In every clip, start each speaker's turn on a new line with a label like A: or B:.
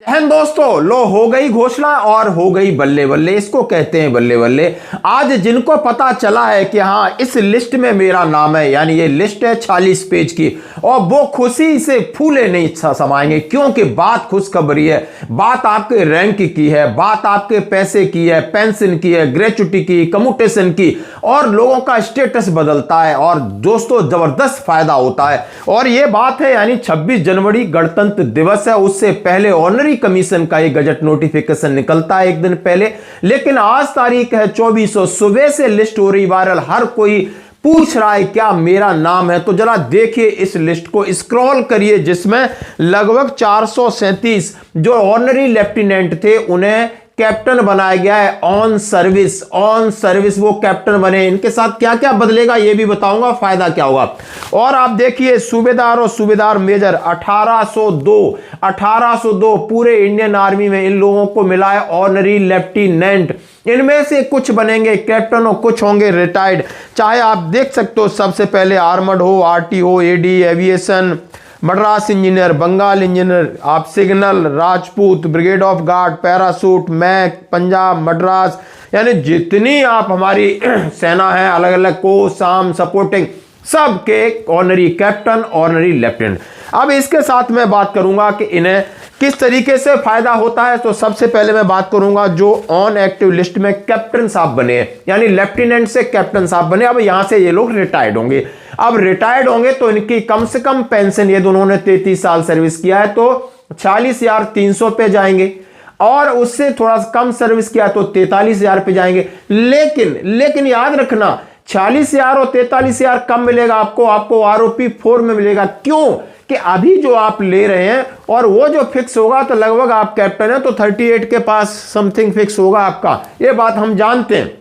A: दोस्तों, लो हो गई घोषणा और हो गई बल्ले बल्ले, इसको कहते हैं बल्ले बल्ले। आज जिनको पता चला है कि हाँ इस लिस्ट में मेरा नाम है, यानी ये लिस्ट है 40 पेज की, और वो खुशी से फूले नहीं समाएंगे, क्योंकि बात खुशखबरी है, बात आपके रैंक की है, बात आपके पैसे की है, पेंशन की है, ग्रेचुटी की, कम्यूटेशन की, और लोगों का स्टेटस बदलता है और दोस्तों जबरदस्त फायदा होता है। और ये बात है, यानी 26 जनवरी गणतंत्र दिवस है, उससे पहले ऑनरी कमीशन का एक गजट नोटिफिकेशन निकलता है एक दिन पहले। लेकिन आज तारीख है 24, सुबह से लिस्ट हो रही वायरल, हर कोई पूछ रहा है क्या मेरा नाम है। तो जरा देखिए इस लिस्ट को, स्क्रॉल करिए, जिसमें लगभग 437 जो ऑनरी लेफ्टिनेंट थे उन्हें कैप्टन बनाया गया है। ऑन सर्विस वो कैप्टन बने। इनके साथ क्या क्या बदलेगा ये भी बताऊंगा, फायदा क्या होगा। और आप देखिए सूबेदार और सूबेदार मेजर 1802 पूरे इंडियन आर्मी में इन लोगों को मिला है ऑनरी लेफ्टिनेंट। इनमें से कुछ बनेंगे कैप्टन और कुछ होंगे रिटायर्ड। चाहे आप देख सकते हो, सबसे पहले आर्मड हो, आरटी हो, AD, aviation, Madras engineer, Bengal engineer, आप signal, Rajput, brigade of guard, parachute, mech, Punjab, Madras, यानी जितनी आप हमारी सेना है, अलग अलग कोर्स, आर्म, सपोर्टिंग, सबके ऑनरी कैप्टन, ऑनरी लेफ्टिनेंट। अब इसके साथ मैं बात करूंगा कि इन्हें किस तरीके से फायदा होता है। तो सबसे पहले मैं बात करूंगा जो ऑन एक्टिव लिस्ट में कैप्टन साहब बने हैं, यानी लेफ्टिनेंट से कैप्टन साहब बने। अब यहां से ये लोग रिटायर्ड होंगे। अब रिटायर्ड होंगे तो इनकी कम से कम पेंशन, ये दोनों ने 33 साल सर्विस किया है तो 40,300 पे जाएंगे, और उससे थोड़ा कम सर्विस किया तो 43,000 पे जाएंगे। लेकिन याद रखना 40,000 और 43,000 कम मिलेगा आपको आरओपी 4 में मिलेगा। क्यों कि अभी जो आप ले रहे हैं और वो जो फिक्स होगा, तो लगभग आप कैप्टन है तो 38 के पास समथिंग फिक्स होगा आपका, ये बात हम जानते हैं।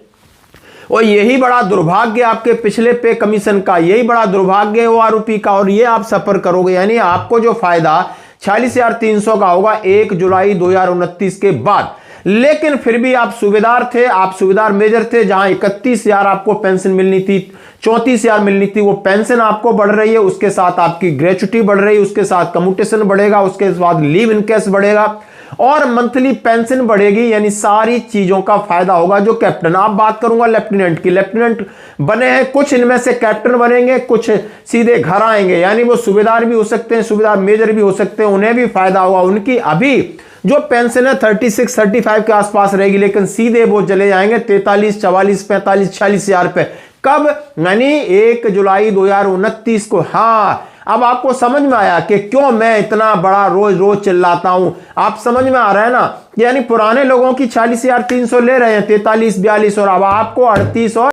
A: और यही बड़ा दुर्भाग्य आपके पिछले पे कमीशन का, यही बड़ा दुर्भाग्य है वो आरओपी का, और ये आप सफर करोगे। यानी आपको जो फायदा 46,300 का होगा 1 जुलाई 2029 के बाद। लेकिन फिर भी आप सूबेदार थे, आप सूबेदार मेजर थे, जहां 31,000 आपको पेंशन मिलनी थी, 34,000 मिलनी थी, वो पेंशन आपको बढ़ रही है, उसके साथ आपकी ग्रेचुटी बढ़ रही है, उसके साथ कम्यूटेशन बढ़ेगा, उसके बाद लीव इन केस बढ़ेगा और मंथली पेंशन बढ़ेगी। यानी सारी चीजों का फायदा होगा जो कैप्टन। आप बात करूंगा लेफ्टिनेंट की, लेफ्टिनेंट बने हैं कुछ, इनमें से कैप्टन बनेंगे, कुछ सीधे घर आएंगे, यानी वो सूबेदार भी हो सकते हैं, सूबेदार मेजर भी हो सकते हैं, उन्हें भी फायदा होगा। उनकी अभी जो पेंशन है 36-35 के आसपास रहेगी, लेकिन सीधे वो चले जाएंगे 43, 44, 45, 46,000 पे। कब? यानी 1 जुलाई 2029 को। हाँ, अब आपको समझ में आया कि क्यों मैं इतना बड़ा रोज रोज चिल्लाता हूं। आप समझ में आ रहा है ना, यानी पुराने लोगों की 40,300 ले रहे हैं, 43, 42, और अब आपको 38 और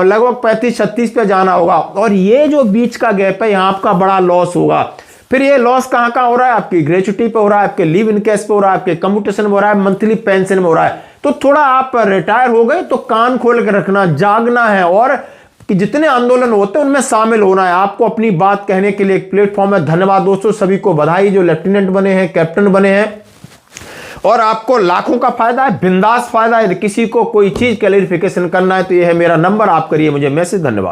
A: लगभग 35-36 पे जाना होगा। और ये जो बीच का गैप है, यहां आपका बड़ा लॉस होगा। फिर ये लॉस कहां कहां हो रहा है? आपकी ग्रेचुटी पे हो रहा है, आपके लीव इन केस पे हो रहा है, आपके कम्यूटेशन में हो रहा है, मंथली पेंशन में हो रहा है। तो थोड़ा आप रिटायर हो गए तो कान खोल के रखना, जागना है, और कि जितने आंदोलन होते हैं उनमें शामिल होना है। आपको अपनी बात कहने के लिए एक प्लेटफॉर्म है। धन्यवाद दोस्तों, सभी को बधाई जो लेफ्टिनेंट बने हैं, कैप्टन बने हैं, और आपको लाखों का फायदा है, बिंदास फायदा है। किसी को कोई चीज क्लैरिफिकेशन करना है तो यह है मेरा नंबर, आप करिए मुझे मैसेज। धन्यवाद।